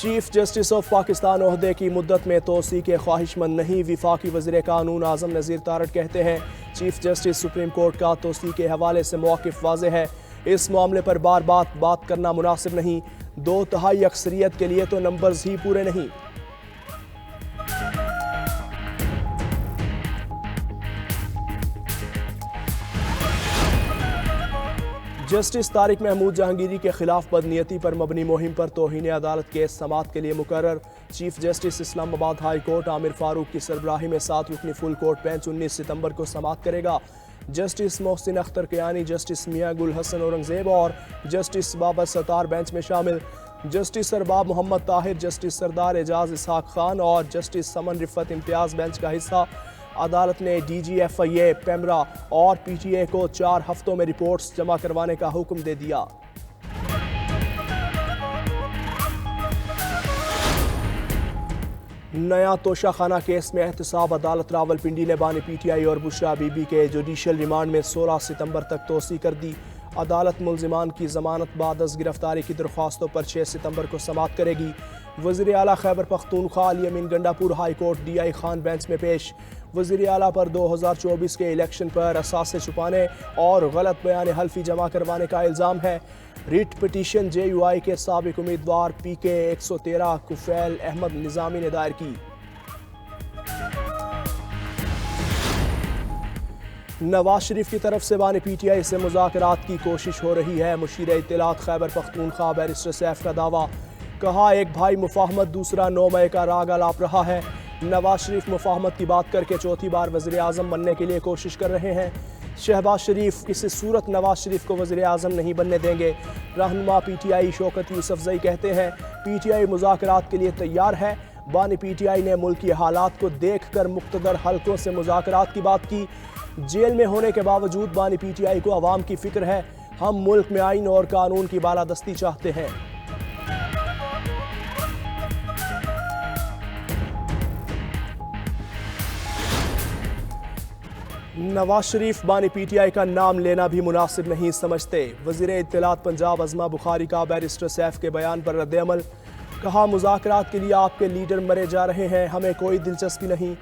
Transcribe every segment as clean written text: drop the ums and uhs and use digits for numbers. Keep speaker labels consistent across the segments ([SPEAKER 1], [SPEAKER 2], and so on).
[SPEAKER 1] Chief justice of Pakistan ओहदे की मुद्दत में तोसी के ख्वाहिशमंद नहीं। वफाकी वज़ीर कानून आज़म नज़ीर तारड़ कहते हैं चीफ जस्टिस सुप्रीम कोर्ट का तोसी के हवाले से मौक़िफ़ वाज़ेह है। इस मामले पर बार बात करना मुनासिब नहीं। 2/3 अक्सरियत के लिए तो नंबर्स ही पूरे नहीं। जस्टिस तारिक महमूद जहांगीरी के खिलाफ बदनीयती पर मबनी मुहिम पर तौहीन अदालत केस समाअत के लिए मुकर्रर। Chief justice Islamabad high court Aamir Farooq की सरबराही में 7 रुकनी फुल कोर्ट बेंच 19 सितंबर को समाअत करेगा। जस्टिस मोहसिन अख्तर कियानी, जस्टिस मियां गुल हसन औरंगजेब और जस्टिस बाबर सत्तार बेंच में शामिल। जस्टिस अरबाब मोहम्मद ताहिर, जस्टिस सरदार एजाज इसहाक खान और जस्टिस समन रिफत इम्तियाज बेंच का हिस्सा। अदालत ने DGFIA, पेमरा और PTA को 4 हफ्तों में रिपोर्ट्स जमा करवाने का हुक्म दे दिया। नया तोशाखाना केस में एहतसाब अदालत रावलपिंडी ने बानी PTI और बुशरा बीबी के जुडिशल रिमांड में 16 सितंबर तक तोसी कर दी। अदालत मुल्जिमान की जमानत बाद अज गिरफ्तारी की दरख्वास्तों पर 6 सितंबर को समाअत करेगी। वज़ीर आला Khyber Pakhtunkhwa Ali Amin Gandapur high court DI Khan bench में पेश। वज़ीर आला पर 2024 के इलेक्शन पर असासे छुपाने और गलत बयान हल्फी जमा करवाने का इल्ज़ाम है। रिट पिटीशन JUI के साबिक उम्मीदवार PK 113 कुफैल अहमद निज़ामी ने दायर की। नवाज शरीफ की तरफ से बानी PTI से मुज़ाकरात की कोशिश हो रही है। मुशीर इत्तलात खैबर पख्तूनख्वा बैरिस्टर सैफ का दावा। कहा एक भाई मुफाहमत दूसरा 9 मई का राग अलाप रहा है। नवाज शरीफ मुफाहमत की बात करके चौथी बार वज़ीर आज़म बनने के लिए कोशिश कर रहे हैं। शहबाज शरीफ किसी सूरत नवाज शरीफ को वज़ीर आज़म नहीं बनने देंगे। रहनुमा PTI शौकत यूसुफजई कहते हैं PTI मुज़ाकरात के लिए तैयार है। बानी PTI ने मुल्की हालात को देख कर मुख्तदर हल्कों से मुज़ाकरात की बात की। जेल में होने के बावजूद बानी PTI को अवाम की फिक्र है। हम मुल्क में आइन और कानून की बालादस्ती चाहते हैं। नवाज शरीफ बानी PTI का नाम लेना भी मुनासिब नहीं समझते। वज़ीर इत्तलात पंजाब अज़मा बुखारी का बैरिस्टर सैफ के बयान पर रद्द-ए-अमल। कहा मुज़ाकरात के लिए आपके लीडर मरे जा रहे हैं, हमें कोई दिलचस्पी नहीं।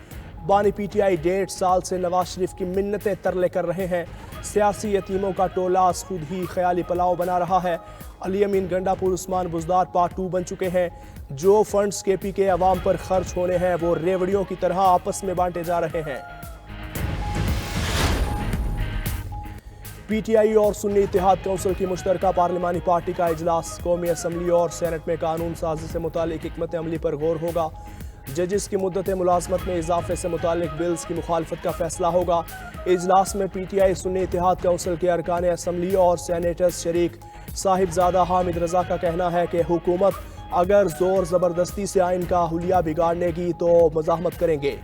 [SPEAKER 1] बानी PTI 1.5 साल से नवाज शरीफ की मिन्नतें तरले कर रहे हैं। सियासी यतीमों का टोला खुद ही ख्याली पलाव बना रहा है। अली अमीन गंडापुर उस्मान बुजदार पार्ट 2 बन चुके हैं। जो फंड्स KP के अवाम पर खर्च होने हैं वो रेवड़ियों की तरह आपस में बांटे जा रहे हैं। PTI और सुन्नी इत्तेहाद काउंसिल की मुश्तरका पार्लिमानी पार्टी का इजलास। कौमी असम्बली और सेनेट में कानून साजी से मुतालिक हिकमत अमली पर गौर होगा। जजेस की मुद्दत मुलाजमत में इजाफे से मुतालिक बिल्स की मुखालफत का फैसला होगा। इजलास में PTI सुन्नी इत्तेहाद काउंसिल के अरकान असम्बली और सेनेटर्स शरीक। साहिबजादा हामिद रजा का कहना है कि हुकूमत अगर जोर ज़बरदस्ती से आइन का हुलिया बिगाड़नेगी तो मज़ाहमत करेंगे।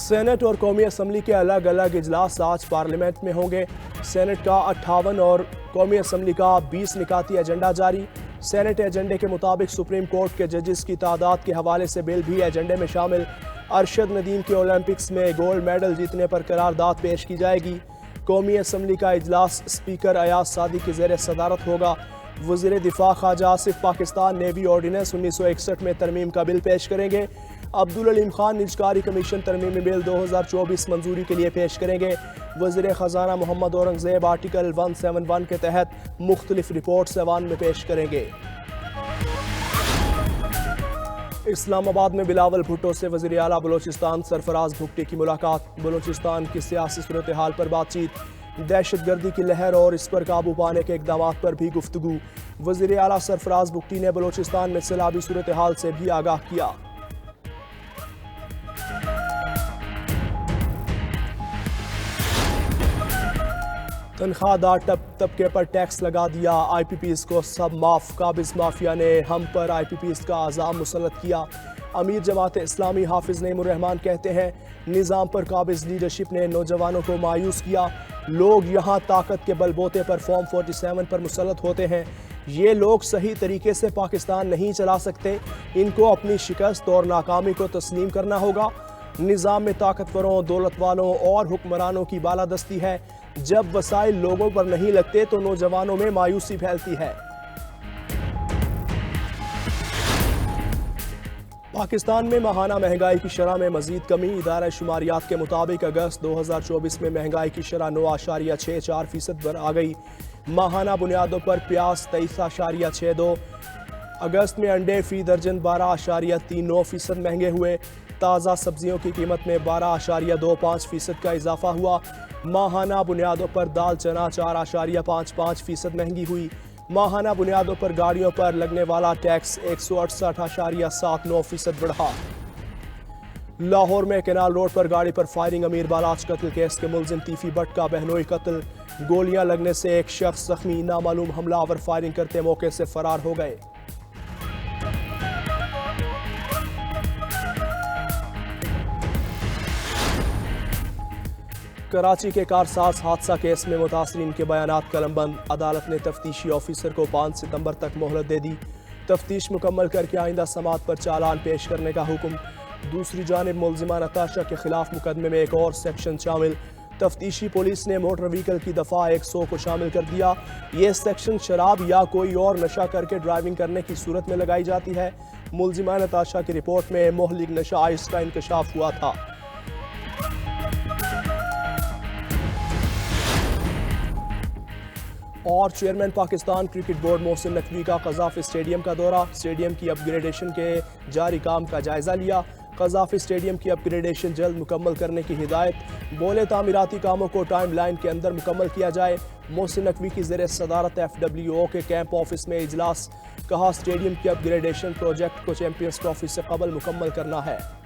[SPEAKER 1] सेनेट और कौमी असम्बली के अलग अलग इजलास आज पार्लियामेंट में होंगे। सेनेट का 58 और कौमी असम्बली का 20 निकाती एजेंडा जारी। सेनेट एजेंडे के मुताबिक सुप्रीम कोर्ट के जजेस की तादाद के हवाले से बिल भी एजेंडे में शामिल। अरशद नदीम के ओलंपिक्स में गोल्ड मेडल जीतने पर करारदाद पेश की जाएगी। कौमी असम्बली का इजलास स्पीकर अयाज सादी की ज़ेर सदारत होगा। वज़ीर दिफा ख्वाजा आसिफ पाकिस्तान नेवी ऑर्डिनेंस 1961 में तरमीम का बिल पेश करेंगे। अब्दुल अलीम खान निजकारी कमीशन तरमीमी बिल 2024 मंजूरी के लिए पेश करेंगे। वज़ीर ख़जाना मोहम्मद औरंगजेब आर्टिकल 171 के तहत मुख्तलिफ रिपोर्ट्स ऐवान में पेश करेंगे। इस्लामाबाद में बिलावल भुट्टो से वज़ीर आला बलोचिस्तान सरफराज भुट्टी की मुलाकात। बलोचिस्तान की सियासी सूरत हाल पर बातचीत। दहशतगर्दी की लहर और इस पर काबू पाने के इक़दामात पर भी गुफ्तगू। वज़ीर आला सरफराज भुट्टी ने बलोचिस्तान में सैलाबी सूरत हाल से भी आगाह किया। तनख्वाहदार तबके पर टैक्स लगा दिया। IPPs को सब माफ। काबिज माफिया ने हम पर IPPs का आज़ाम मुसल्लत किया। अमीर जमात इस्लामी हाफिज नईमुर रहमान कहते हैं निज़ाम पर काबिज लीडरशिप ने नौजवानों को मायूस किया। लोग यहाँ ताकत के बलबोते पर फॉर्म 47 पर मुसल्लत होते हैं। ये लोग सही तरीके से पाकिस्तान नहीं चला सकते। इनको अपनी शिकस्त और नाकामी को तस्लीम करना होगा। निज़ाम में ताकतवरों, दौलत वालों और हुक्मरानों की बालादस्ती है। जब वसाइल लोगों पर नहीं लगते तो नौजवानों में मायूसी फैलती है। पाकिस्तान में माहाना महंगाई की शरह में मजीद कमी। इदारा शुमारियात के मुताबिक अगस्त 2024 में महंगाई की शरह 9.64% पर आ गई। माहाना बुनियादों पर प्याज 23.62, अगस्त में अंडे फी दर्जन 12.39% महंगे हुए। ताज़ा सब्जियों की कीमत में 12.25% का इजाफा हुआ। माहाना बुनियादों पर दाल चना 4.55% महंगी हुई। माहाना बुनियादों पर गाड़ियों पर लगने वाला टैक्स 168.79% बढ़ा। लाहौर में केनाल रोड पर गाड़ी पर फायरिंग, अमीर बालाच कत्ल केस के मुलजिम तीफी भट्ट का बहनोई कत्ल। गोलियां लगने से एक शख्स जख्मी, नामालूम हमलावर फायरिंग करते मौके से फरार हो गए। कराची के कारसाज हादसा केस में मुतासरीन के बयानात कलमबंद। अदालत ने तफ्तीशी ऑफिसर को 5 सितंबर तक मोहलत दे दी। तफ्तीश मुकम्मल करके आइंदा समात पर चालान पेश करने का हुक्म। दूसरी जानिब मुलजिमा नताशा के खिलाफ मुकदमे में एक और सेक्शन शामिल। तफ्तीशी पुलिस ने मोटर व्हीकल की दफ़ा 100 को शामिल कर दिया। ये सेक्शन शराब या कोई और नशा करके ड्राइविंग करने की सूरत में लगाई जाती है। मुलजिमा नताशा की रिपोर्ट में मोहलिक नशा का इंकशाफ हुआ था। और chairman Pakistan cricket board Mohsin Naqvi का कज़ाफ़ी स्टेडियम का दौरा। स्टेडियम की अपग्रेडेशन के जारी काम का जायजा लिया। कज़ाफ़ी स्टेडियम की अपग्रेडेशन जल्द मुकम्मल करने की हिदायत। बोले तामीराती कामों को टाइम लाइन के अंदर मुकम्मल किया जाए। मोहसिन नकवी की ज़ेर सदारत FWO के कैंप ऑफिस में इजलास। कहा स्टेडियम की अपग्रेडेशन प्रोजेक्ट को चैंपियंस ट्रॉफी से कबल मुकम्मल करना है।